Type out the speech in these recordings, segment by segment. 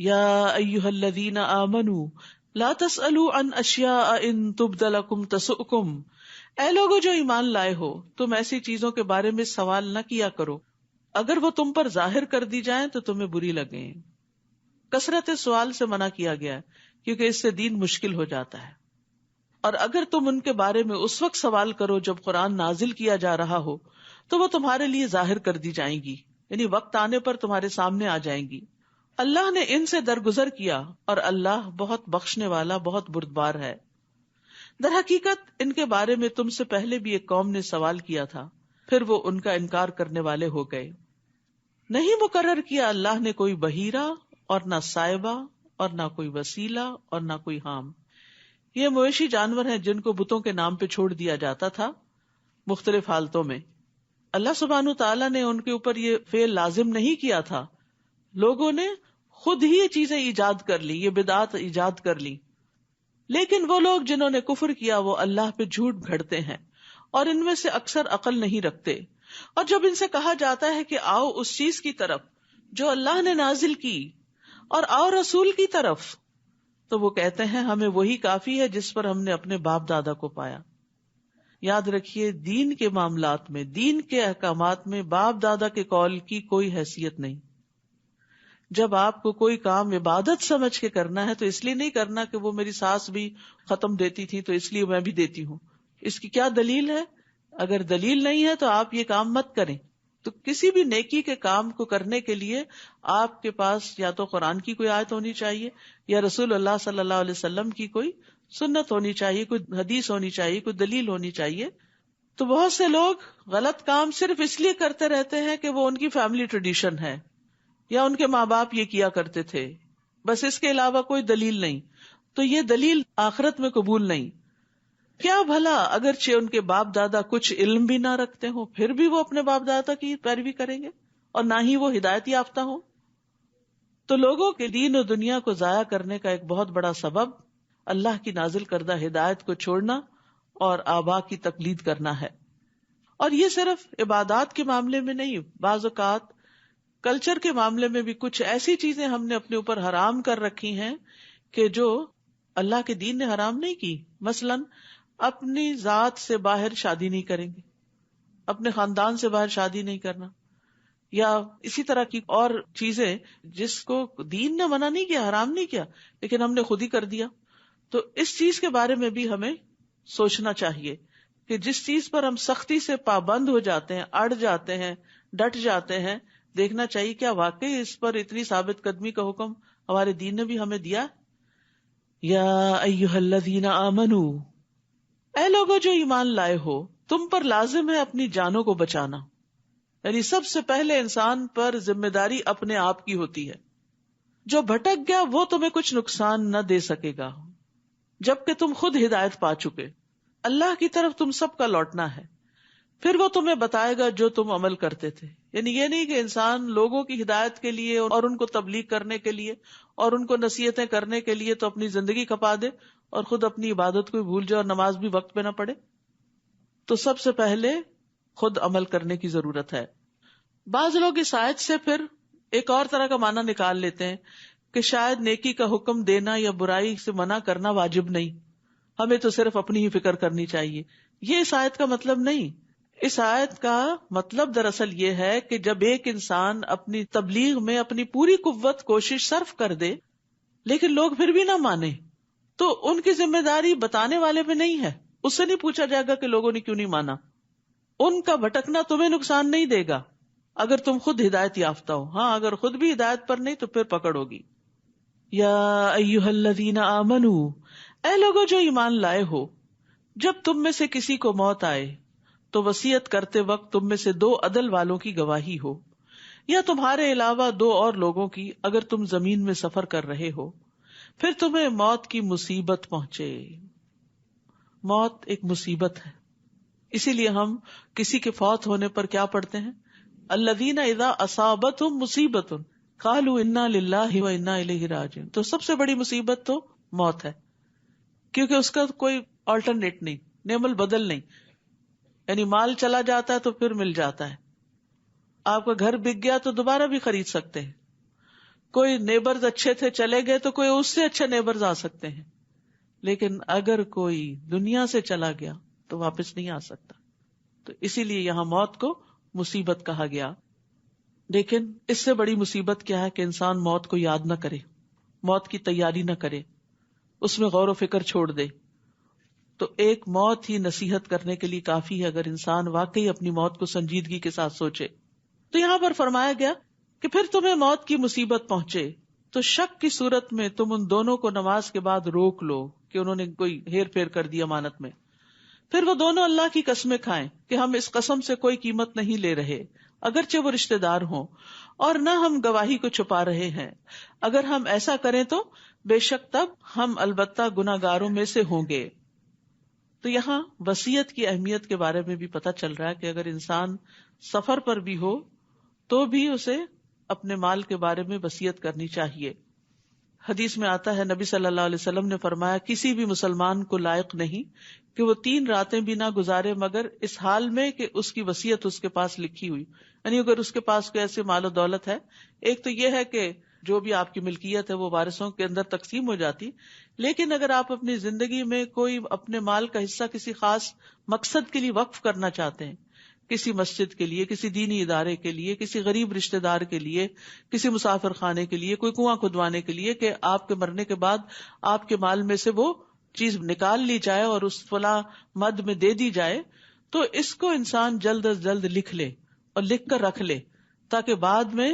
یا ایھا الذین آمنوا لا تسألوا عن اشیاء ان تبد لکم تسؤکم، اے لوگو جو ایمان لائے ہو، تم ایسی چیزوں کے بارے میں سوال نہ کیا کرو اگر وہ تم پر ظاہر کر دی جائیں تو تمہیں بری لگیں۔ کثرت سوال سے منع کیا گیا ہے کیونکہ اس سے دین مشکل ہو جاتا ہے، اور اگر تم ان کے بارے میں اس وقت سوال کرو جب قرآن نازل کیا جا رہا ہو تو وہ تمہارے لیے ظاہر کر دی جائیں گی، یعنی وقت آنے پر تمہارے سامنے آ جائیں گی۔ اللہ نے ان سے درگزر کیا اور اللہ بہت بخشنے والا، بہت بردبار ہے۔ در حقیقت ان کے بارے میں تم سے پہلے بھی ایک قوم نے سوال کیا تھا، پھر وہ ان کا انکار کرنے والے ہو گئے۔ نہیں مقرر کیا اللہ نے کوئی بحیرہ اور نہ سائبہ اور نہ کوئی وسیلہ اور نہ کوئی حام۔ یہ مویشی جانور ہیں جن کو بتوں کے نام پہ چھوڑ دیا جاتا تھا مختلف حالتوں میں۔ اللہ سبحانہ تعالیٰ نے ان کے اوپر یہ فعل لازم نہیں کیا تھا، لوگوں نے خود ہی یہ چیزیں ایجاد کر لی، یہ بدعات ایجاد کر لی۔ لیکن وہ لوگ جنہوں نے کفر کیا وہ اللہ پہ جھوٹ گھڑتے ہیں، اور ان میں سے اکثر عقل نہیں رکھتے۔ اور جب ان سے کہا جاتا ہے کہ آؤ اس چیز کی طرف جو اللہ نے نازل کی، اور آؤ رسول کی طرف، تو وہ کہتے ہیں ہمیں وہی کافی ہے جس پر ہم نے اپنے باپ دادا کو پایا۔ یاد رکھیے دین کے معاملات میں، دین کے احکامات میں باپ دادا کے قول کی کوئی حیثیت نہیں۔ جب آپ کو کوئی کام عبادت سمجھ کے کرنا ہے تو اس لیے نہیں کرنا کہ وہ میری ساس بھی ختم دیتی تھی تو اس لیے میں بھی دیتی ہوں۔ اس کی کیا دلیل ہے؟ اگر دلیل نہیں ہے تو آپ یہ کام مت کریں۔ تو کسی بھی نیکی کے کام کو کرنے کے لیے آپ کے پاس یا تو قرآن کی کوئی آیت ہونی چاہیے یا رسول اللہ صلی اللہ علیہ وسلم کی کوئی سنت ہونی چاہیے، کوئی حدیث ہونی چاہیے، کوئی دلیل ہونی چاہیے۔ تو بہت سے لوگ غلط کام صرف اس لیے کرتے رہتے ہیں کہ وہ ان کی فیملی ٹریڈیشن ہے یا ان کے ماں باپ یہ کیا کرتے تھے، بس اس کے علاوہ کوئی دلیل نہیں۔ تو یہ دلیل آخرت میں قبول نہیں۔ کیا بھلا اگرچہ ان کے باپ دادا کچھ علم بھی نہ رکھتے ہوں پھر بھی وہ اپنے باپ دادا کی پیروی کریں گے اور نہ ہی وہ ہدایت یافتہ ہوں؟ تو لوگوں کے دین و دنیا کو ضائع کرنے کا ایک بہت بڑا سبب اللہ کی نازل کردہ ہدایت کو چھوڑنا اور آبا کی تقلید کرنا ہے۔ اور یہ صرف عبادات کے معاملے میں نہیں، بعض اوقات کلچر کے معاملے میں بھی کچھ ایسی چیزیں ہم نے اپنے اوپر حرام کر رکھی ہیں کہ جو اللہ کے دین نے حرام نہیں کی۔ مثلاً اپنی ذات سے باہر شادی نہیں کریں گے، اپنے خاندان سے باہر شادی نہیں کرنا، یا اسی طرح کی اور چیزیں جس کو دین نے منع نہیں کیا، حرام نہیں کیا، لیکن ہم نے خود ہی کر دیا۔ تو اس چیز کے بارے میں بھی ہمیں سوچنا چاہیے کہ جس چیز پر ہم سختی سے پابند ہو جاتے ہیں، اڑ جاتے ہیں، ڈٹ جاتے ہیں، دیکھنا چاہیے کیا واقعی اس پر اتنی ثابت قدمی کا حکم ہمارے دین نے بھی ہمیں دیا۔ یا ایھا الذین آمنوا، اے لوگو جو ایمان لائے ہو، تم پر لازم ہے اپنی جانوں کو بچانا، یعنی سب سے پہلے انسان پر ذمہ داری اپنے آپ کی ہوتی ہے۔ جو بھٹک گیا وہ تمہیں کچھ نقصان نہ دے سکے گا جبکہ تم خود ہدایت پا چکے۔ اللہ کی طرف تم سب کا لوٹنا ہے، پھر وہ تمہیں بتائے گا جو تم عمل کرتے تھے۔ یعنی یہ نہیں کہ انسان لوگوں کی ہدایت کے لیے اور ان کو تبلیغ کرنے کے لیے اور ان کو نصیحتیں کرنے کے لیے تو اپنی زندگی کھپا دے اور خود اپنی عبادت کو بھول جائے اور نماز بھی وقت پہ نہ پڑھے۔ تو سب سے پہلے خود عمل کرنے کی ضرورت ہے۔ بعض لوگ اس آیت سے پھر ایک اور طرح کا معنی نکال لیتے ہیں کہ شاید نیکی کا حکم دینا یا برائی سے منع کرنا واجب نہیں، ہمیں تو صرف اپنی ہی فکر کرنی چاہیے۔ یہ اس آیت کا مطلب نہیں۔ اس آیت کا مطلب دراصل یہ ہے کہ جب ایک انسان اپنی تبلیغ میں اپنی پوری قوت کوشش صرف کر دے لیکن لوگ پھر بھی نہ مانے تو ان کی ذمہ داری بتانے والے پہ نہیں ہے۔ اس سے نہیں پوچھا جائے گا کہ لوگوں نے کیوں نہیں مانا۔ ان کا بھٹکنا تمہیں نقصان نہیں دے گا اگر تم خود ہدایت یافتہ ہو۔ ہاں، اگر خود بھی ہدایت پر نہیں تو پھر پکڑ ہوگی۔ یا ایھا الذین آمنوا، اے لوگو جو ایمان لائے ہو، جب تم میں سے کسی کو موت آئے تو وصیت کرتے وقت تم میں سے 2 عدل والوں کی گواہی ہو، یا تمہارے علاوہ 2 اور لوگوں کی اگر تم زمین میں سفر کر رہے ہو، پھر تمہیں موت کی مصیبت پہنچے۔ موت ایک مصیبت ہے، اسی لیے ہم کسی کے فوت ہونے پر کیا پڑھتے ہیں؟ الذین اذا اصابتہم مصیبۃ قالوا انا للہ وانا الیہ راجعون۔ تو سب سے بڑی مصیبت تو موت ہے، کیونکہ اس کا کوئی آلٹرنیٹ نہیں، نعم البدل نہیں، یعنی مال چلا جاتا ہے تو پھر مل جاتا ہے، آپ کا گھر بک گیا تو دوبارہ بھی خرید سکتے ہیں۔ کوئی نیبرز اچھے تھے چلے گئے تو کوئی اس سے اچھے نیبرز آ سکتے ہیں، لیکن اگر کوئی دنیا سے چلا گیا تو واپس نہیں آ سکتا. تو اسی لیے یہاں موت کو مصیبت کہا گیا. لیکن اس سے بڑی مصیبت کیا ہے کہ انسان موت کو یاد نہ کرے، موت کی تیاری نہ کرے، اس میں غور و فکر چھوڑ دے. تو ایک موت ہی نصیحت کرنے کے لیے کافی ہے اگر انسان واقعی اپنی موت کو سنجیدگی کے ساتھ سوچے. تو یہاں پر فرمایا گیا کہ پھر تمہیں موت کی مصیبت پہنچے تو شک کی صورت میں تم ان دونوں کو نماز کے بعد روک لو کہ انہوں نے کوئی ہیر پھیر کر دی امانت میں. پھر وہ دونوں اللہ کی قسمیں کھائیں کہ ہم اس قسم سے کوئی قیمت نہیں لے رہے اگرچہ وہ رشتہ دار ہوں، اور نہ ہم گواہی کو چھپا رہے ہیں. اگر ہم ایسا کریں تو بے شک تب ہم البتہ گناہگاروں میں سے ہوں گے. تو یہاں وصیت کی اہمیت کے بارے میں بھی پتہ چل رہا ہے کہ اگر انسان سفر پر بھی ہو تو بھی اسے اپنے مال کے بارے میں وصیت کرنی چاہیے. حدیث میں آتا ہے نبی صلی اللہ علیہ وسلم نے فرمایا کسی بھی مسلمان کو لائق نہیں کہ وہ 3 راتیں بھی نہ گزارے مگر اس حال میں کہ اس کی وصیت اس کے پاس لکھی ہوئی. یعنی اگر اس کے پاس کوئی ایسے مال و دولت ہے، ایک تو یہ ہے کہ جو بھی آپ کی ملکیت ہے وہ وارثوں کے اندر تقسیم ہو جاتی، لیکن اگر آپ اپنی زندگی میں کوئی اپنے مال کا حصہ کسی خاص مقصد کے لیے وقف کرنا چاہتے ہیں، کسی مسجد کے لیے، کسی دینی ادارے کے لیے، کسی غریب رشتہ دار کے لیے، کسی مسافر خانے کے لیے، کوئی کنواں کھدوانے کے لیے، کہ آپ کے مرنے کے بعد آپ کے مال میں سے وہ چیز نکال لی جائے اور اس فلاں مد میں دے دی جائے، تو اس کو انسان جلد از جلد لکھ لے اور لکھ کر رکھ لے تاکہ بعد میں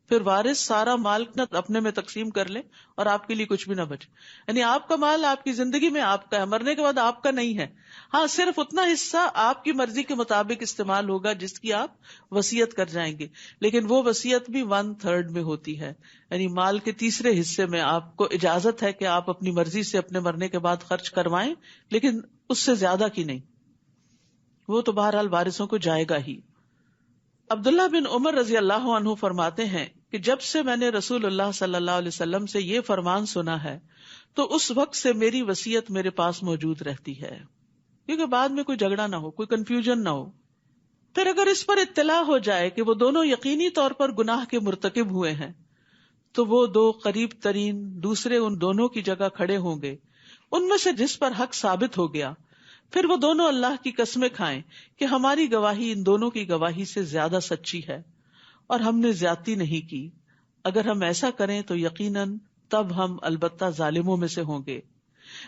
پھر وارث سارا مال اپنے میں تقسیم کر لے اور آپ کے لیے کچھ بھی نہ بچے. یعنی آپ کا مال آپ کی زندگی میں آپ کا ہے، مرنے کے بعد آپ کا نہیں ہے. ہاں صرف اتنا حصہ آپ کی مرضی کے مطابق استعمال ہوگا جس کی آپ وصیت کر جائیں گے، لیکن وہ وصیت بھی 1/3 میں ہوتی ہے. یعنی مال کے تیسرے حصے میں آپ کو اجازت ہے کہ آپ اپنی مرضی سے اپنے مرنے کے بعد خرچ کروائیں، لیکن اس سے زیادہ کی نہیں، وہ تو بہرحال وارثوں کو جائے گا ہی. عبداللہ بن عمر رضی اللہ عنہ فرماتے ہیں کہ جب سے میں نے رسول اللہ صلی اللہ علیہ وسلم سے یہ فرمان سنا ہے تو اس وقت سے میری وصیت میرے پاس موجود رہتی ہے، کیونکہ بعد میں کوئی جھگڑا نہ ہو، کوئی کنفیوژن نہ ہو. پھر اگر اس پر اطلاع ہو جائے کہ وہ دونوں یقینی طور پر گناہ کے مرتکب ہوئے ہیں تو وہ 2 قریب ترین دوسرے ان دونوں کی جگہ کھڑے ہوں گے، ان میں سے جس پر حق ثابت ہو گیا، پھر وہ دونوں اللہ کی قسمیں کھائیں کہ ہماری گواہی ان دونوں کی گواہی سے زیادہ سچی ہے اور ہم نے زیادتی نہیں کی. اگر ہم ایسا کریں تو یقیناً تب ہم البتہ ظالموں میں سے ہوں گے.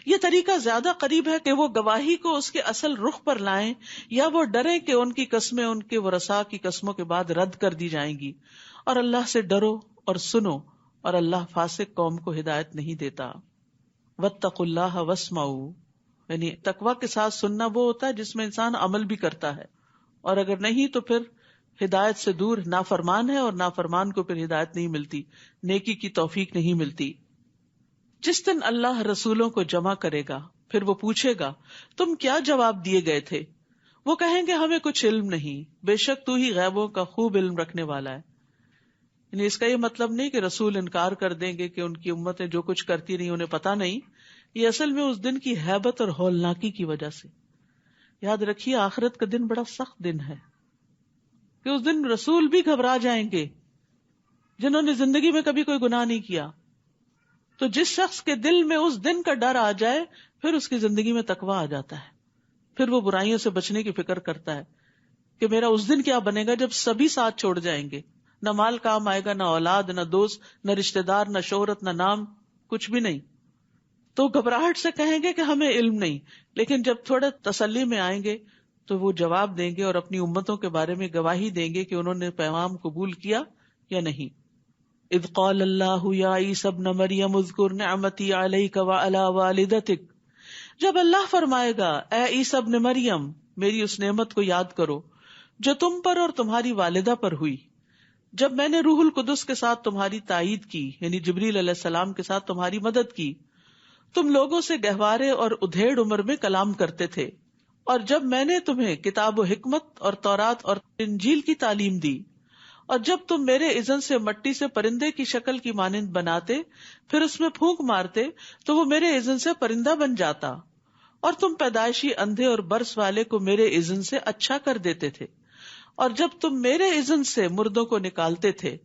یہ طریقہ زیادہ قریب ہے کہ وہ گواہی کو اس کے اصل رخ پر لائیں یا وہ ڈریں کہ ان کی قسمیں ان کے ورثاء کی قسموں کے بعد رد کر دی جائیں گی. اور اللہ سے ڈرو اور سنو، اور اللہ فاسق قوم کو ہدایت نہیں دیتا. واتقوا اللہ واسمعوا، یعنی تقوی کے ساتھ سننا وہ ہوتا ہے جس میں انسان عمل بھی کرتا ہے، اور اگر نہیں تو پھر ہدایت سے دور نافرمان ہے، اور نافرمان کو پھر ہدایت نہیں ملتی، نیکی کی توفیق نہیں ملتی. جس دن اللہ رسولوں کو جمع کرے گا پھر وہ پوچھے گا تم کیا جواب دیے گئے تھے؟ وہ کہیں گے ہمیں کچھ علم نہیں، بے شک تو ہی غیبوں کا خوب علم رکھنے والا ہے. یعنی اس کا یہ مطلب نہیں کہ رسول انکار کر دیں گے کہ ان کی امتیں جو کچھ کرتی رہی انہیں پتا نہیں. یہ اصل میں اس دن کی ہیبت اور ہولناکی کی وجہ سے. یاد رکھیے آخرت کا دن بڑا سخت دن ہے کہ اس دن رسول بھی گھبرا جائیں گے جنہوں نے زندگی میں کبھی کوئی گناہ نہیں کیا. تو جس شخص کے دل میں اس دن کا ڈر آ جائے پھر اس کی زندگی میں تقویٰ آ جاتا ہے، پھر وہ برائیوں سے بچنے کی فکر کرتا ہے کہ میرا اس دن کیا بنے گا جب سبھی ساتھ چھوڑ جائیں گے، نہ مال کام آئے گا، نہ اولاد، نہ دوست، نہ رشتہ دار، نہ شہرت، نہ نام، کچھ بھی نہیں. تو گھبراہٹ سے کہیں گے کہ ہمیں علم نہیں، لیکن جب تھوڑے تسلی میں آئیں گے تو وہ جواب دیں گے اور اپنی امتوں کے بارے میں گواہی دیں گے کہ انہوں نے پیغام قبول کیا یا نہیں. اذ قال اللہ یا عیسی ابن مریم اذکر نعمتی علیک وعلی والدتک، جب اللہ فرمائے گا اے عیسی ابن مریم میری اس نعمت کو یاد کرو جو تم پر اور تمہاری والدہ پر ہوئی، جب میں نے روح القدس کے ساتھ تمہاری تائید کی، یعنی جبریل علیہ السلام کے ساتھ تمہاری مدد کی، تم لوگوں سے گہوارے اور ادھیڑ عمر میں کلام کرتے تھے، اور جب میں نے تمہیں کتاب و حکمت اور تورات اور انجیل کی تعلیم دی، اور جب تم میرے اذن سے مٹی سے پرندے کی شکل کی مانند بناتے پھر اس میں پھونک مارتے تو وہ میرے اذن سے پرندہ بن جاتا، اور تم پیدائشی اندھے اور برس والے کو میرے اذن سے اچھا کر دیتے تھے، اور جب تم میرے اذن سے مردوں کو نکالتے تھے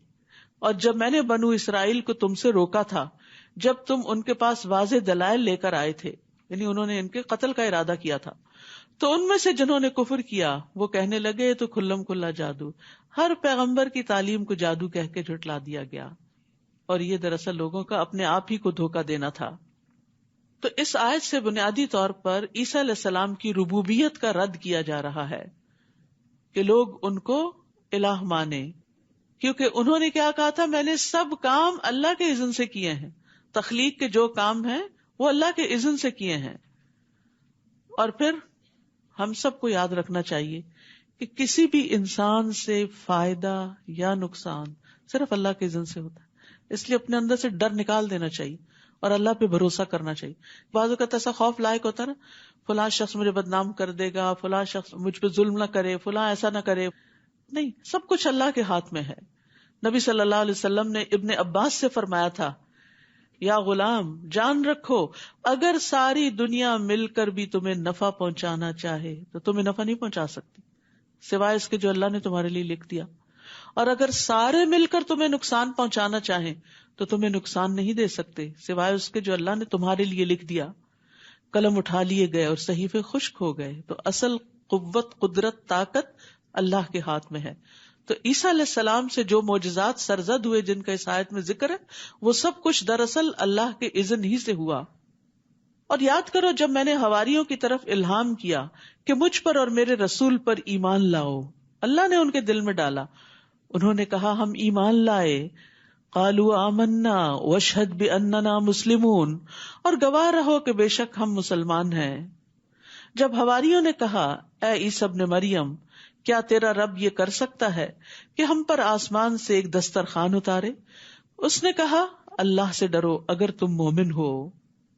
اور جب میں نے بنو اسرائیل کو تم سے روکا تھا جب تم ان کے پاس واضح دلائل لے کر آئے تھے، یعنی انہوں نے ان کے قتل کا ارادہ کیا تھا، تو ان میں سے جنہوں نے کفر کیا وہ کہنے لگے یہ تو کھلم کھلا جادو، ہر پیغمبر کی تعلیم کو جادو کہہ کے جھٹلا دیا گیا، اور یہ دراصل لوگوں کا اپنے آپ ہی کو دھوکہ دینا تھا۔ تو اس آیت سے بنیادی طور پر عیسیٰ علیہ السلام کی ربوبیت کا رد کیا جا رہا ہے کہ لوگ ان کو الہ مانے، کیونکہ انہوں نے کیا کہا تھا، میں نے سب کام اللہ کے اذن سے کیے ہیں، تخلیق کے جو کام ہیں وہ اللہ کے اذن سے کیے ہیں۔ اور پھر ہم سب کو یاد رکھنا چاہیے کہ کسی بھی انسان سے فائدہ یا نقصان صرف اللہ کے اذن سے ہوتا ہے، اس لیے اپنے اندر سے ڈر نکال دینا چاہیے اور اللہ پہ بھروسہ کرنا چاہیے۔ بعض اوقات ایسا خوف لائق ہوتا ہے نا، فلاں شخص مجھے بدنام کر دے گا، فلاں شخص مجھ پہ ظلم نہ کرے، فلاں ایسا نہ کرے، نہیں، سب کچھ اللہ کے ہاتھ میں ہے۔ نبی صلی اللہ علیہ وسلم نے ابن عباس سے فرمایا تھا، یا غلام جان رکھو اگر ساری دنیا مل کر بھی تمہیں نفع پہنچانا چاہے تو تمہیں نفع نہیں پہنچا سکتی سوائے اس کے جو اللہ نے تمہارے لیے لکھ دیا، اور اگر سارے مل کر تمہیں نقصان پہنچانا چاہیں تو تمہیں نقصان نہیں دے سکتے سوائے اس کے جو اللہ نے تمہارے لیے لکھ دیا۔ قلم اٹھا لیے گئے اور صحیفے خشک ہو گئے۔ تو اصل قوت، قدرت، طاقت اللہ کے ہاتھ میں ہے۔ تو عیسیٰ علیہ السلام سے جو معجزات سرزد ہوئے جن کا اس آیت میں ذکر ہے، وہ سب کچھ دراصل اللہ کے اذن ہی سے ہوا۔ اور یاد کرو جب میں نے حواریوں کی طرف الہام کیا کہ مجھ پر اور میرے رسول پر ایمان لاؤ، اللہ نے ان کے دل میں ڈالا، انہوں نے کہا ہم ایمان لائے، قالوا آمنا واشہد باننا مسلمون، اور گواہ رہو کہ بے شک ہم مسلمان ہیں۔ جب حواریوں نے کہا اے عیسیٰ ابن مریم، کیا تیرا رب یہ کر سکتا ہے کہ ہم پر آسمان سے ایک دسترخوان اتارے؟ اس نے کہا اللہ سے ڈرو اگر تم مومن ہو۔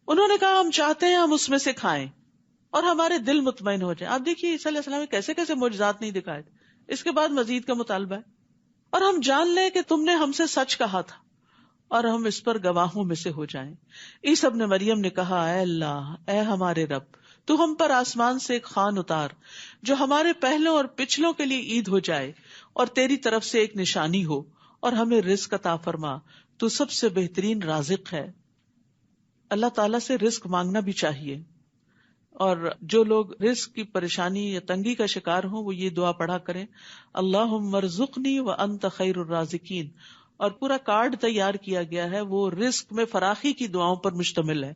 انہوں نے کہا ہم چاہتے ہیں ہم اس میں سے کھائیں اور ہمارے دل مطمئن ہو جائیں۔ آپ دیکھیے عیسیٰ علیہ السلام نے کیسے کیسے معجزات نہیں دکھائے تھے، اس کے بعد مزید کا مطالبہ ہے، اور ہم جان لیں کہ تم نے ہم سے سچ کہا تھا اور ہم اس پر گواہوں میں سے ہو جائیں۔ عیسیٰ ابن مریم نے کہا اے اللہ، اے ہمارے رب، تو ہم پر آسمان سے ایک خوان اتار جو ہمارے پہلوں اور پچھلوں کے لیے عید ہو جائے اور تیری طرف سے ایک نشانی ہو، اور ہمیں رزق عطا فرما، تو سب سے بہترین رازق ہے۔ اللہ تعالیٰ سے رزق مانگنا بھی چاہیے، اور جو لوگ رزق کی پریشانی یا تنگی کا شکار ہوں وہ یہ دعا پڑھا کریں، اللہم ارزقنی وانت خیر الرازقین، اور پورا کارڈ تیار کیا گیا ہے، وہ رزق میں فراخی کی دعاؤں پر مشتمل ہے،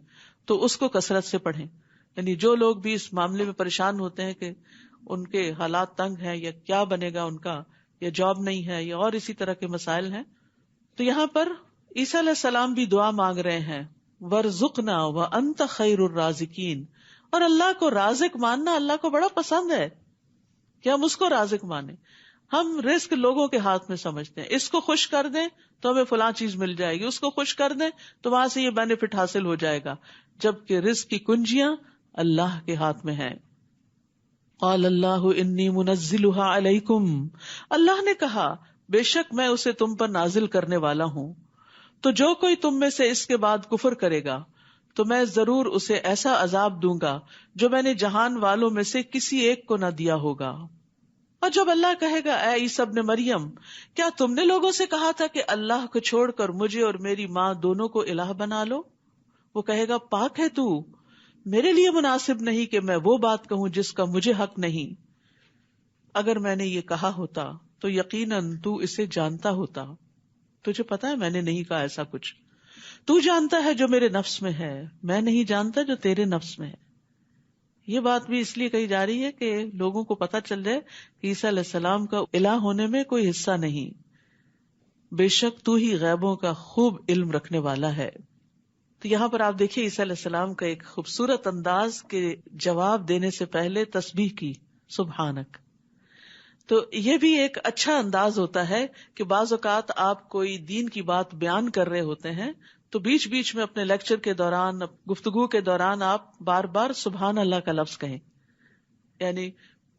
تو اس کو کثرت سے پڑھیں۔ یعنی جو لوگ بھی اس معاملے میں پریشان ہوتے ہیں کہ ان کے حالات تنگ ہیں یا کیا بنے گا ان کا، یا جاب نہیں ہے یا اور اسی طرح کے مسائل ہیں، تو یہاں پر عیسیٰ علیہ السلام بھی دعا مانگ رہے ہیں، وَارْزُقْنَا وَأَنْتَ خَيْرُ الرَّازِقِينَ، اور اللہ کو رازق ماننا اللہ کو بڑا پسند ہے کہ ہم اس کو رازق مانیں۔ ہم رزق لوگوں کے ہاتھ میں سمجھتے ہیں، اس کو خوش کر دیں تو ہمیں فلاں چیز مل جائے گی، اس کو خوش کر دیں تو وہاں سے یہ بینیفٹ حاصل ہو جائے گا، جبکہ رزق کی کنجیاں اللہ کے ہاتھ میں ہیں۔ قال اللہ انی منزلها علیکم، اللہ نے کہا بے شک میں اسے تم پر نازل کرنے والا ہوں، تو جو کوئی تم میں سے اس کے بعد کفر کرے گا تو میں ضرور اسے ایسا عذاب دوں گا جو میں نے جہان والوں میں سے کسی ایک کو نہ دیا ہوگا۔ اور جب اللہ کہے گا اے عیسیٰ ابن مریم، کیا تم نے لوگوں سے کہا تھا کہ اللہ کو چھوڑ کر مجھے اور میری ماں دونوں کو الہ بنا لو؟ وہ کہے گا پاک ہے تو، میرے لیے مناسب نہیں کہ میں وہ بات کہوں جس کا مجھے حق نہیں۔ اگر میں نے یہ کہا ہوتا تو یقیناً تو اسے جانتا ہوتا، تجھے پتا ہے میں نے نہیں کہا ایسا کچھ، تو جانتا ہے جو میرے نفس میں ہے، میں نہیں جانتا جو تیرے نفس میں ہے۔ یہ بات بھی اس لیے کہی جا رہی ہے کہ لوگوں کو پتہ چل جائے کہ عیسیٰ علیہ السلام کا الہ ہونے میں کوئی حصہ نہیں، بے شک تو ہی غیبوں کا خوب علم رکھنے والا ہے۔ تو یہاں پر آپ دیکھیے عیسیٰ علیہ السلام کا ایک خوبصورت انداز کے جواب دینے سے پہلے تسبیح کی، سبحانک۔ تو یہ بھی ایک اچھا انداز ہوتا ہے کہ بعض اوقات آپ کوئی دین کی بات بیان کر رہے ہوتے ہیں تو بیچ بیچ میں اپنے لیکچر کے دوران، گفتگو کے دوران آپ بار بار سبحان اللہ کا لفظ کہیں، یعنی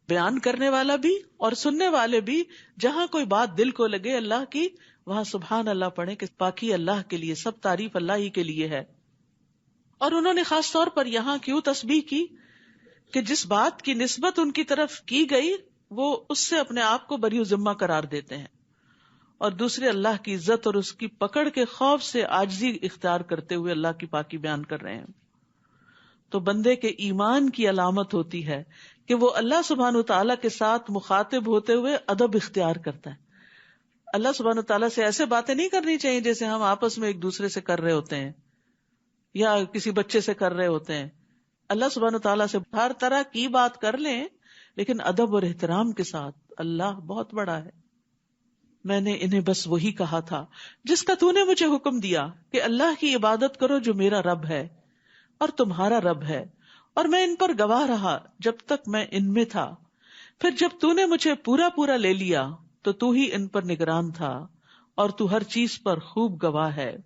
بیان کرنے والا بھی اور سننے والے بھی جہاں کوئی بات دل کو لگے اللہ کی، وہاں سبحان اللہ پڑھیں کہ پاکی اللہ کے لیے، سب تعریف اللہ ہی کے لیے ہے۔ اور انہوں نے خاص طور پر یہاں کیوں تسبیح کی کہ جس بات کی نسبت ان کی طرف کی گئی وہ اس سے اپنے آپ کو بری ذمہ قرار دیتے ہیں، اور دوسرے اللہ کی عزت اور اس کی پکڑ کے خوف سے عاجزی اختیار کرتے ہوئے اللہ کی پاکی بیان کر رہے ہیں. تو بندے کے ایمان کی علامت ہوتی ہے کہ وہ اللہ سبحانہ وتعالیٰ کے ساتھ مخاطب ہوتے ہوئے ادب اختیار کرتا ہے. اللہ سبحانہ وتعالیٰ سے ایسے باتیں نہیں کرنی چاہیے جیسے ہم آپس میں ایک دوسرے سے کر رہے ہوتے ہیں یا کسی بچے سے کر رہے ہوتے ہیں. اللہ سبحانہ وتعالیٰ سے ہر طرح کی بات کر لیں لیکن ادب اور احترام کے ساتھ. اللہ بہت بڑا ہے. میں نے انہیں بس وہی کہا تھا جس کا تو نے مجھے حکم دیا کہ اللہ کی عبادت کرو جو میرا رب ہے اور تمہارا رب ہے، اور میں ان پر گواہ رہا جب تک میں ان میں تھا. پھر جب تو نے مجھے پورا لے لیا تو تو ہی ان پر نگران تھا اور تو ہر چیز پر خوب گواہ ہے.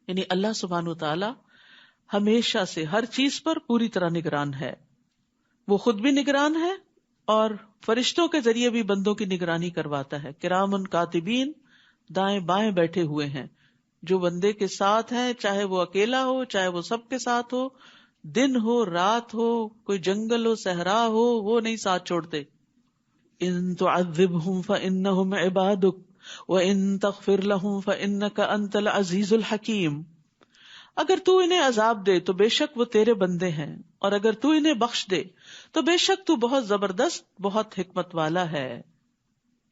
یعنی اللہ سبحانہ وتعالی ہمیشہ سے ہر چیز پر پوری طرح نگران ہے. وہ خود بھی نگران ہے اور فرشتوں کے ذریعے بھی بندوں کی نگرانی کرواتا ہے. کرامن کاتبین دائیں بائیں بیٹھے ہوئے ہیں جو بندے کے ساتھ ہیں، چاہے وہ اکیلا ہو چاہے وہ سب کے ساتھ ہو، دن ہو رات ہو، کوئی جنگل ہو صحرا ہو، وہ نہیں ساتھ چھوڑتے. ان تعذبہم فانہم عبادک وان تغفر لہم فانک انت العزیز الحکیم. اگر تو انہیں عذاب دے تو بے شک وہ تیرے بندے ہیں، اور اگر تو انہیں بخش دے تو بے شک تو بہت زبردست، بہت حکمت والا ہے.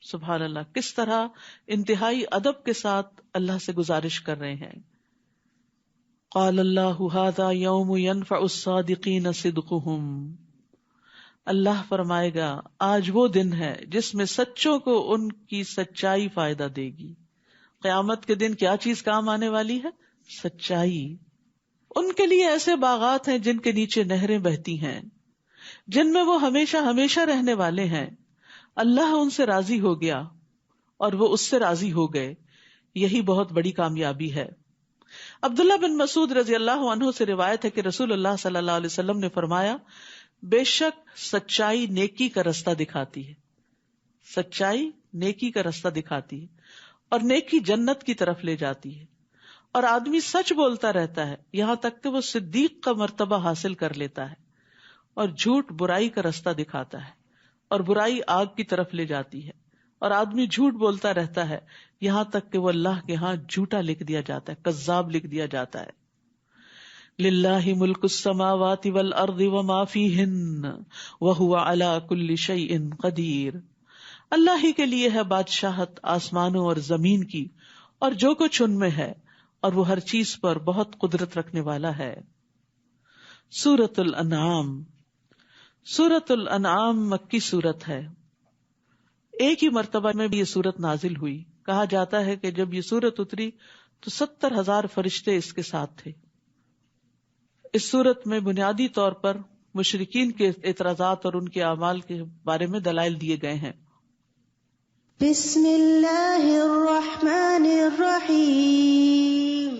سبحان اللہ، کس طرح انتہائی ادب کے ساتھ اللہ سے گزارش کر رہے ہیں. قال اللہ ھذا یوم ینفع الصادقین صدقہم. اللہ فرمائے گا آج وہ دن ہے جس میں سچوں کو ان کی سچائی فائدہ دے گی. قیامت کے دن کیا چیز کام آنے والی ہے؟ سچائی. ان کے لیے ایسے باغات ہیں جن کے نیچے نہریں بہتی ہیں، جن میں وہ ہمیشہ ہمیشہ رہنے والے ہیں. اللہ ان سے راضی ہو گیا اور وہ اس سے راضی ہو گئے. یہی بہت بڑی کامیابی ہے. عبداللہ بن مسعود رضی اللہ عنہ سے روایت ہے کہ رسول اللہ صلی اللہ علیہ وسلم نے فرمایا، بے شک سچائی نیکی کا رستہ دکھاتی ہے. سچائی نیکی کا رستہ دکھاتی ہے اور نیکی جنت کی طرف لے جاتی ہے. اور آدمی سچ بولتا رہتا ہے یہاں تک کہ وہ صدیق کا مرتبہ حاصل کر لیتا ہے. اور جھوٹ برائی کا رستہ دکھاتا ہے اور برائی آگ کی طرف لے جاتی ہے. اور آدمی جھوٹ بولتا رہتا ہے یہاں تک کہ وہ اللہ کے ہاں جھوٹا لکھ دیا جاتا ہے، کذاب لکھ دیا جاتا ہے. للہ ملک السماوات والارض وما فیہن وہو علی کل شیء قدیر. اللہ ہی کے لیے ہے بادشاہت آسمانوں اور زمین کی اور جو کچھ ان میں ہے، اور وہ ہر چیز پر بہت قدرت رکھنے والا ہے. سورۃ الانعام. سورۃ الانعام مکی سورت ہے. ایک ہی مرتبہ میں بھی یہ سورت نازل ہوئی. کہا جاتا ہے کہ جب یہ سورت اتری تو 70,000 فرشتے اس کے ساتھ تھے. اس سورت میں بنیادی طور پر مشرکین کے اعتراضات اور ان کے اعمال کے بارے میں دلائل دیے گئے ہیں. بسم اللہ الرحمن الرحیم.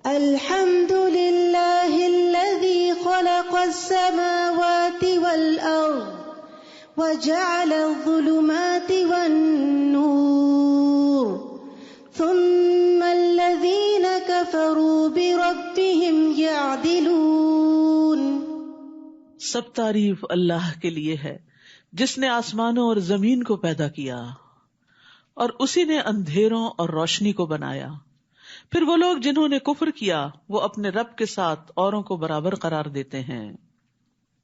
الحمد للہ الذی خلق السماوات والارض وجعل الظلمات والنور ثم الذین کفروا بربهم یعدلون. سب تعریف اللہ کے لیے ہے جس نے آسمانوں اور زمین کو پیدا کیا اور اسی نے اندھیروں اور روشنی کو بنایا. پھر وہ لوگ جنہوں نے کفر کیا وہ اپنے رب کے ساتھ اوروں کو برابر قرار دیتے ہیں.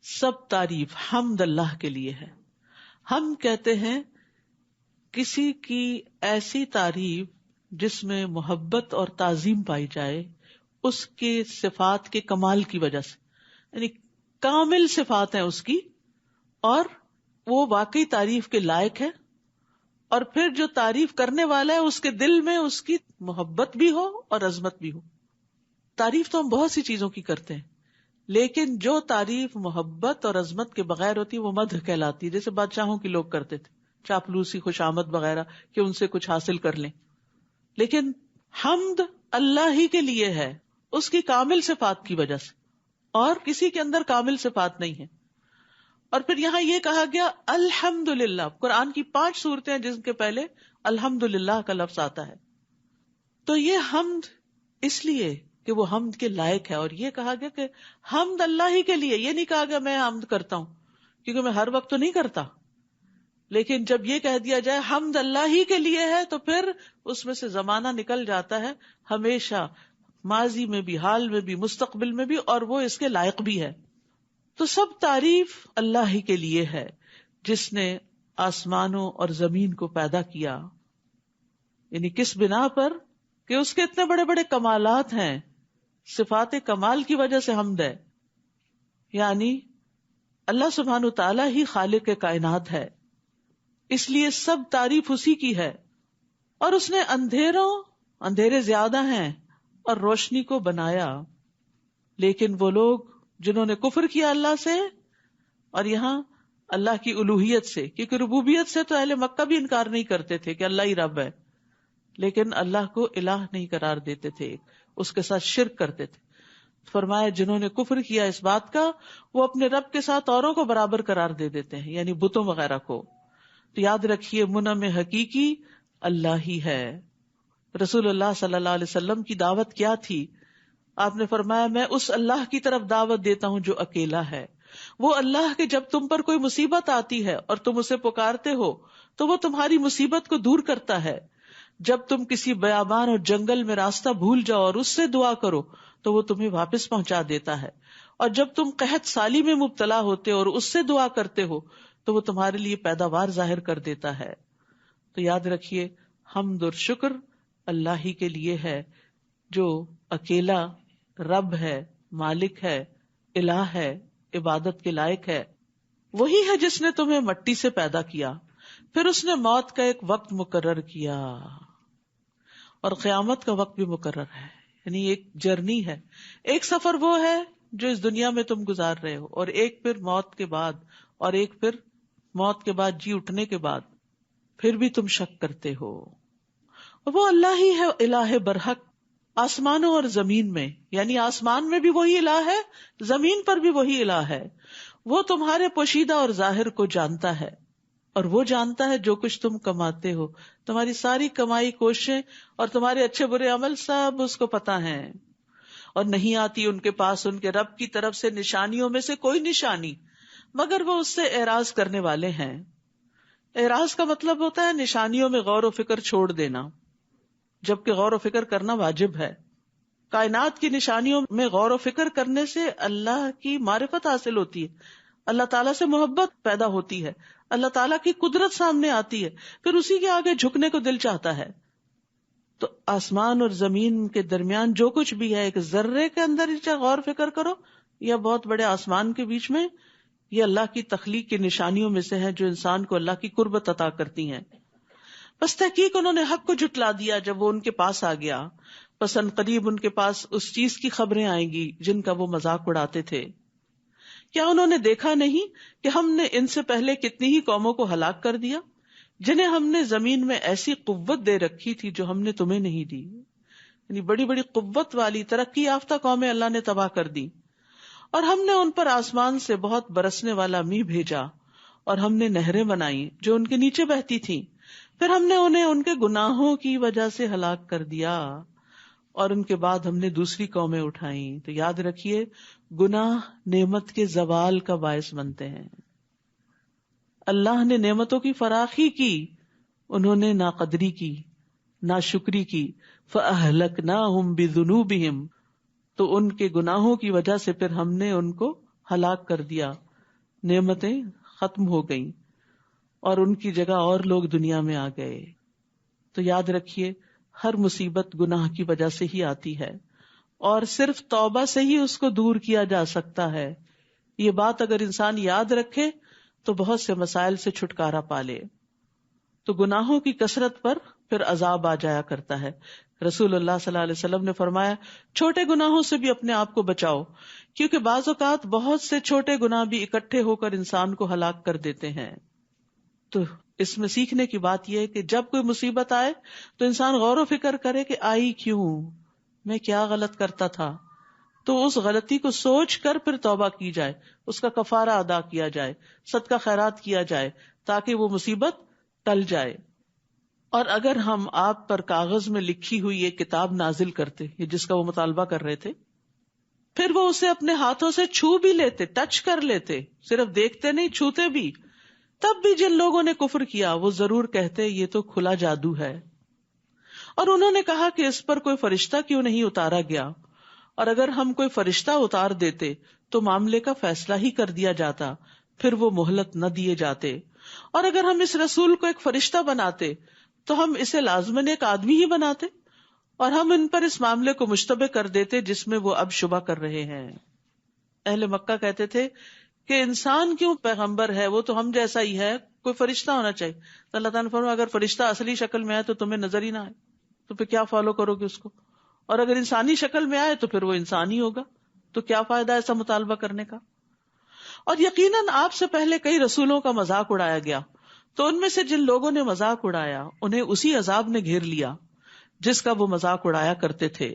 سب تعریف حمد اللہ کے لیے ہے. ہم کہتے ہیں کسی کی ایسی تعریف جس میں محبت اور تعظیم پائی جائے اس کے صفات کے کمال کی وجہ سے، یعنی کامل صفات ہیں اس کی اور وہ واقعی تعریف کے لائق ہے. اور پھر جو تعریف کرنے والا ہے اس کے دل میں اس کی محبت بھی ہو اور عظمت بھی ہو. تعریف تو ہم بہت سی چیزوں کی کرتے ہیں لیکن جو تعریف محبت اور عظمت کے بغیر ہوتی ہے وہ مدح کہلاتی ہے. جیسے بادشاہوں کی لوگ کرتے تھے، چاپلوسی، خوشامد وغیرہ کہ ان سے کچھ حاصل کر لیں. لیکن حمد اللہ ہی کے لیے ہے اس کی کامل صفات کی وجہ سے، اور کسی کے اندر کامل صفات نہیں ہے. اور پھر یہاں یہ کہا گیا الحمدللہ. قرآن کی 5 سورتیں ہیں جن کے پہلے الحمدللہ کا لفظ آتا ہے. تو یہ حمد اس لیے کہ وہ حمد کے لائق ہے. اور یہ کہا گیا کہ حمد اللہ ہی کے لیے. یہ نہیں کہا گیا میں حمد کرتا ہوں، کیونکہ میں ہر وقت تو نہیں کرتا. لیکن جب یہ کہہ دیا جائے حمد اللہ ہی کے لیے ہے تو پھر اس میں سے زمانہ نکل جاتا ہے ہمیشہ، ماضی میں بھی، حال میں بھی، مستقبل میں بھی، اور وہ اس کے لائق بھی ہے. تو سب تعریف اللہ ہی کے لیے ہے جس نے آسمانوں اور زمین کو پیدا کیا. یعنی کس بنا پر؟ کہ اس کے اتنے بڑے بڑے کمالات ہیں، صفات کمال کی وجہ سے حمد ہے. یعنی اللہ سبحانہ تعالیٰ ہی خالق کائنات ہے، اس لیے سب تعریف اسی کی ہے. اور اس نے اندھیرے زیادہ ہیں اور روشنی کو بنایا. لیکن وہ لوگ جنہوں نے کفر کیا اللہ سے، اور یہاں اللہ کی الوہیت سے، کیونکہ ربوبیت سے تو اہل مکہ بھی انکار نہیں کرتے تھے کہ اللہ ہی رب ہے، لیکن اللہ کو الہ نہیں قرار دیتے تھے، اس کے ساتھ شرک کرتے تھے. فرمایا جنہوں نے کفر کیا اس بات کا، وہ اپنے رب کے ساتھ اوروں کو برابر قرار دے دیتے ہیں، یعنی بتوں وغیرہ کو. تو یاد رکھیے منعم حقیقی اللہ ہی ہے. رسول اللہ صلی اللہ علیہ وسلم کی دعوت کیا تھی؟ آپ نے فرمایا میں اس اللہ کی طرف دعوت دیتا ہوں جو اکیلا ہے. وہ اللہ کہ جب تم پر کوئی مصیبت آتی ہے اور تم اسے پکارتے ہو تو وہ تمہاری مصیبت کو دور کرتا ہے. جب تم کسی بیابان اور جنگل میں راستہ بھول جاؤ اور اس سے دعا کرو تو وہ تمہیں واپس پہنچا دیتا ہے. اور جب تم قحط سالی میں مبتلا ہوتے اور اس سے دعا کرتے ہو تو وہ تمہارے لیے پیداوار ظاہر کر دیتا ہے. تو یاد رکھیے حمد اور شکر اللہ ہی کے لیے ہے جو اکیلا رب ہے، مالک ہے، الہ ہے، عبادت کے لائق ہے. وہی ہے جس نے تمہیں مٹی سے پیدا کیا، پھر اس نے موت کا ایک وقت مقرر کیا اور قیامت کا وقت بھی مقرر ہے. یعنی ایک جرنی ہے، ایک سفر وہ ہے جو اس دنیا میں تم گزار رہے ہو، اور ایک پھر موت کے بعد، اور ایک پھر موت کے بعد جی اٹھنے کے بعد. پھر بھی تم شک کرتے ہو. وہ اللہ ہی ہے الہ برحق آسمانوں اور زمین میں، یعنی آسمان میں بھی وہی الہ ہے، زمین پر بھی وہی الہ ہے. وہ تمہارے پوشیدہ اور ظاہر کو جانتا ہے، اور وہ جانتا ہے جو کچھ تم کماتے ہو. تمہاری ساری کمائی، کوششیں اور تمہارے اچھے برے عمل سب اس کو پتا ہیں. اور نہیں آتی ان کے پاس ان کے رب کی طرف سے نشانیوں میں سے کوئی نشانی مگر وہ اس سے اعراض کرنے والے ہیں. اعراض کا مطلب ہوتا ہے نشانیوں میں غور و فکر چھوڑ دینا، جبکہ غور و فکر کرنا واجب ہے. کائنات کی نشانیوں میں غور و فکر کرنے سے اللہ کی معرفت حاصل ہوتی ہے، اللہ تعالیٰ سے محبت پیدا ہوتی ہے، اللہ تعالیٰ کی قدرت سامنے آتی ہے، پھر اسی کے آگے جھکنے کو دل چاہتا ہے. تو آسمان اور زمین کے درمیان جو کچھ بھی ہے، ایک ذرے کے اندر چاہے غور فکر کرو یا بہت بڑے آسمان کے بیچ میں، یہ اللہ کی تخلیق کی نشانیوں میں سے ہیں جو انسان کو اللہ کی قربت عطا کرتی ہیں. بس تحقیق انہوں نے حق کو جھٹلا دیا جب وہ ان کے پاس آ گیا. بس ان قریب ان کے پاس اس چیز کی خبریں آئیں گی جن کا وہ مذاق اڑاتے تھے. کیا انہوں نے دیکھا نہیں کہ ہم نے ان سے پہلے کتنی ہی قوموں کو ہلاک کر دیا جنہیں ہم نے زمین میں ایسی قوت دے رکھی تھی جو ہم نے تمہیں نہیں دی. یعنی بڑی بڑی قوت والی ترقی یافتہ قومیں اللہ نے تباہ کر دی. اور ہم نے ان پر آسمان سے بہت برسنے والا میਂہ بھیجا، اور ہم نے نہریں بنائی جو ان کے نیچے بہتی تھیں. پھر ہم نے انہیں ان کے گناہوں کی وجہ سے ہلاک کر دیا، اور ان کے بعد ہم نے دوسری قومیں اٹھائیں. تو یاد رکھیے گناہ نعمت کے زوال کا باعث بنتے ہیں. اللہ نے نعمتوں کی فراخی کی، انہوں نے ناقدری کی، ناشکری کی. فَأَهْلَكْنَاهُمْ بِذُنُوبِهِمْ، تو ان کے گناہوں کی وجہ سے پھر ہم نے ان کو ہلاک کر دیا. نعمتیں ختم ہو گئیں اور ان کی جگہ اور لوگ دنیا میں آ گئے. تو یاد رکھیے ہر مصیبت گناہ کی وجہ سے ہی آتی ہے، اور صرف توبہ سے ہی اس کو دور کیا جا سکتا ہے. یہ بات اگر انسان یاد رکھے تو بہت سے مسائل سے چھٹکارا پا لے. تو گناہوں کی کثرت پر پھر عذاب آ جایا کرتا ہے. رسول اللہ صلی اللہ علیہ وسلم نے فرمایا چھوٹے گناہوں سے بھی اپنے آپ کو بچاؤ، کیونکہ بعض اوقات بہت سے چھوٹے گناہ بھی اکٹھے ہو کر انسان کو ہلاک کر دیتے ہیں. تو اس میں سیکھنے کی بات یہ ہے کہ جب کوئی مصیبت آئے تو انسان غور و فکر کرے کہ آئی کیوں، میں کیا غلط کرتا تھا. تو اس غلطی کو سوچ کر پھر توبہ کی جائے، اس کا کفارہ ادا کیا جائے، صدقہ خیرات کیا جائے تاکہ وہ مصیبت ٹل جائے. اور اگر ہم آپ پر کاغذ میں لکھی ہوئی ایک کتاب نازل کرتے جس کا وہ مطالبہ کر رہے تھے، پھر وہ اسے اپنے ہاتھوں سے چھو بھی لیتے، ٹچ کر لیتے، صرف دیکھتے نہیں چھوتے بھی، تب بھی جن لوگوں نے کفر کیا وہ ضرور کہتے یہ تو کھلا جادو ہے، اور انہوں نے کہا کہ اس پر کوئی فرشتہ کیوں نہیں اتارا گیا، اور اگر ہم کوئی فرشتہ اتار دیتے تو معاملے کا فیصلہ ہی کر دیا جاتا، پھر وہ مہلت نہ دیے جاتے، اور اگر ہم اس رسول کو ایک فرشتہ بناتے تو ہم اسے لازماً ایک آدمی ہی بناتے، اور ہم ان پر اس معاملے کو مشتبہ کر دیتے جس میں وہ اب شبہ کر رہے ہیں۔ اہل مکہ کہتے تھے کہ انسان کیوں پیغمبر ہے، وہ تو ہم جیسا ہی ہے، کوئی فرشتہ ہونا چاہیے۔ تو اللہ تعالیٰ نے فرمایا اگر فرشتہ اصلی شکل میں آئے تو تمہیں نظر ہی نہ آئے تو پھر کیا فالو کرو گے اس کو، اور اگر انسانی شکل میں آئے تو پھر وہ انسان ہی ہوگا، تو کیا فائدہ ایسا مطالبہ کرنے کا۔ اور یقیناً آپ سے پہلے کئی رسولوں کا مذاق اڑایا گیا، تو ان میں سے جن لوگوں نے مذاق اڑایا انہیں اسی عذاب نے گھیر لیا جس کا وہ مذاق اڑایا کرتے تھے۔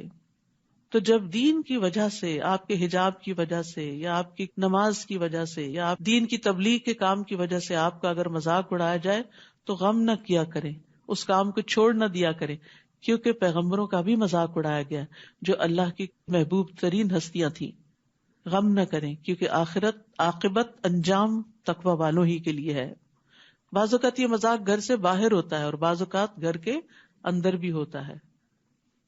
تو جب دین کی وجہ سے، آپ کے حجاب کی وجہ سے، یا آپ کی نماز کی وجہ سے، یا آپ دین کی تبلیغ کے کام کی وجہ سے آپ کا اگر مذاق اڑایا جائے تو غم نہ کیا کریں، اس کام کو چھوڑ نہ دیا کریں، کیونکہ پیغمبروں کا بھی مذاق اڑایا گیا جو اللہ کی محبوب ترین ہستیاں تھیں۔ غم نہ کریں کیونکہ آخرت، عاقبت، انجام تقوی والوں ہی کے لیے ہے۔ بعض اوقات یہ مذاق گھر سے باہر ہوتا ہے اور بعض اوقات گھر کے اندر بھی ہوتا ہے،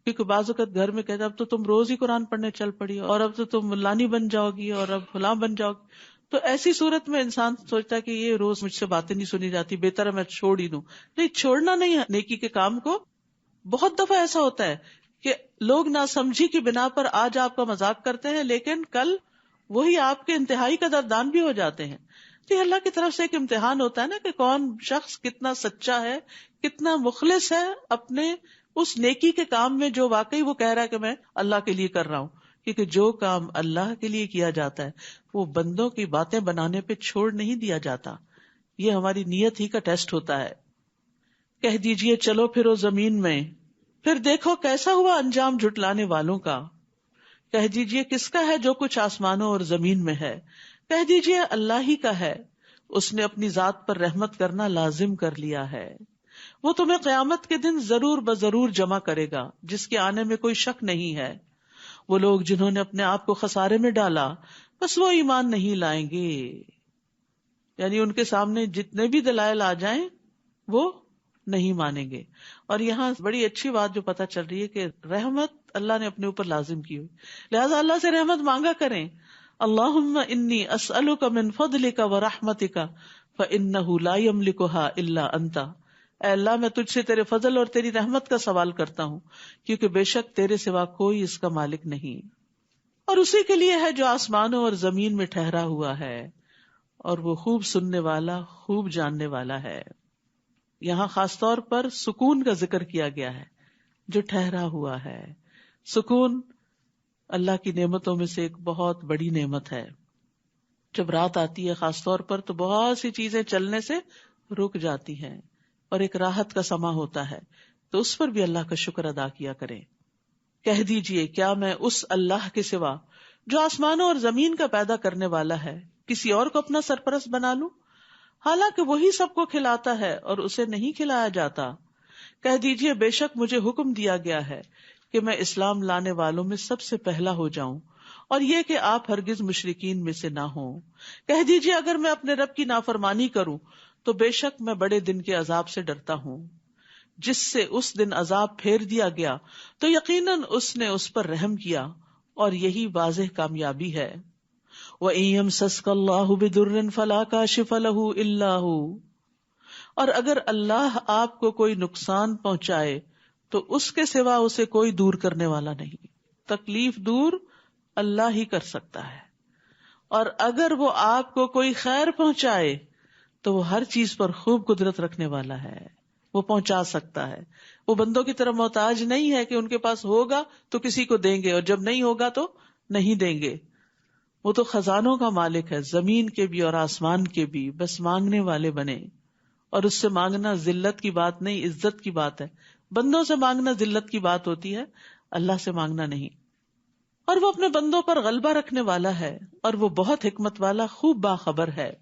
کیونکہ بعض اوقات گھر میں کہتے ہیں اب تو تم روز ہی قرآن پڑھنے چل پڑی، اور اب تو تم ملانی بن جاؤ گی، اور اب فلاں بن جاؤ گی۔ تو ایسی صورت میں انسان سوچتا ہے کہ یہ روز مجھ سے باتیں نہیں سنی جاتی، بہتر ہے میں چھوڑ ہی دوں۔ نہیں، چھوڑنا نہیں ہے نیکی کے کام کو۔ بہت دفعہ ایسا ہوتا ہے کہ لوگ ناسمجھی کی بنا پر آج آپ کا مذاق کرتے ہیں، لیکن کل وہی آپ کے انتہائی قدردان بھی ہو جاتے ہیں۔ تو اللہ کی طرف سے ایک امتحان ہوتا ہے نا کہ کون شخص کتنا سچا ہے، کتنا مخلص ہے اپنے اس نیکی کے کام میں جو واقعی وہ کہہ رہا ہے کہ میں اللہ کے لیے کر رہا ہوں۔ کیونکہ جو کام اللہ کے لیے کیا جاتا ہے وہ بندوں کی باتیں بنانے پہ چھوڑ نہیں دیا جاتا، یہ ہماری نیت ہی کا ٹیسٹ ہوتا ہے۔ کہہ دیجئے چلو پھرو زمین میں، پھر دیکھو کیسا ہوا انجام جھٹلانے والوں کا۔ کہہ دیجئے کس کا ہے جو کچھ آسمانوں اور زمین میں ہے، کہہ دیجئے اللہ ہی کا ہے، اس نے اپنی ذات پر رحمت کرنا لازم کر لیا ہے۔ وہ تمہیں قیامت کے دن ضرور بضرور جمع کرے گا جس کے آنے میں کوئی شک نہیں ہے۔ وہ لوگ جنہوں نے اپنے آپ کو خسارے میں ڈالا بس وہ ایمان نہیں لائیں گے، یعنی ان کے سامنے جتنے بھی دلائل آ جائیں وہ نہیں مانیں گے۔ اور یہاں بڑی اچھی بات جو پتہ چل رہی ہے کہ رحمت اللہ نے اپنے اوپر لازم کی ہوئی، لہذا اللہ سے رحمت مانگا کریں۔ اللہم انی اسألک من فضلک ورحمتک فإنہ لا یملکھا الا انت۔ اے اللہ میں تجھ سے تیرے فضل اور تیری رحمت کا سوال کرتا ہوں کیونکہ بے شک تیرے سوا کوئی اس کا مالک نہیں، اور اسی کے لیے ہے جو آسمانوں اور زمین میں ٹھہرا ہوا ہے، اور وہ خوب سننے والا، خوب جاننے والا ہے۔ یہاں خاص طور پر سکون کا ذکر کیا گیا ہے، جو ٹھہرا ہوا ہے۔ سکون اللہ کی نعمتوں میں سے ایک بہت بڑی نعمت ہے۔ جب رات آتی ہے خاص طور پر تو بہت سی چیزیں چلنے سے رک جاتی ہیں اور ایک راحت کا سما ہوتا ہے، تو اس پر بھی اللہ کا شکر ادا کیا کریں۔ کہہ دیجئے کیا میں اس اللہ کے سوا جو آسمانوں اور زمین کا پیدا کرنے والا ہے کسی اور کو اپنا سرپرست بنا لوں، حالانکہ وہی سب کو کھلاتا ہے اور اسے نہیں کھلایا جاتا۔ کہہ دیجئے بے شک مجھے حکم دیا گیا ہے کہ میں اسلام لانے والوں میں سب سے پہلا ہو جاؤں، اور یہ کہ آپ ہرگز مشرکین میں سے نہ ہوں۔ کہہ دیجئے اگر میں اپنے رب کی نافرمانی کروں تو بے شک میں بڑے دن کے عذاب سے ڈرتا ہوں، جس سے اس دن عذاب پھیر دیا گیا تو یقیناً اس نے اس پر رحم کیا، اور یہی واضح کامیابی ہے۔ وَإِن يَمْسَسْكَ اللَّهُ بِضُرٍّ فَلَا كَاشِفَ لَهُ إِلَّا هُوَ، اور اگر اللہ آپ کو کوئی نقصان پہنچائے تو اس کے سوا اسے کوئی دور کرنے والا نہیں۔ تکلیف دور اللہ ہی کر سکتا ہے، اور اگر وہ آپ کو کوئی خیر پہنچائے تو وہ ہر چیز پر خوب قدرت رکھنے والا ہے، وہ پہنچا سکتا ہے۔ وہ بندوں کی طرح محتاج نہیں ہے کہ ان کے پاس ہوگا تو کسی کو دیں گے اور جب نہیں ہوگا تو نہیں دیں گے۔ وہ تو خزانوں کا مالک ہے، زمین کے بھی اور آسمان کے بھی، بس مانگنے والے بنے۔ اور اس سے مانگنا ذلت کی بات نہیں، عزت کی بات ہے۔ بندوں سے مانگنا ذلت کی بات ہوتی ہے، اللہ سے مانگنا نہیں۔ اور وہ اپنے بندوں پر غلبہ رکھنے والا ہے، اور وہ بہت حکمت والا، خوب باخبر ہے۔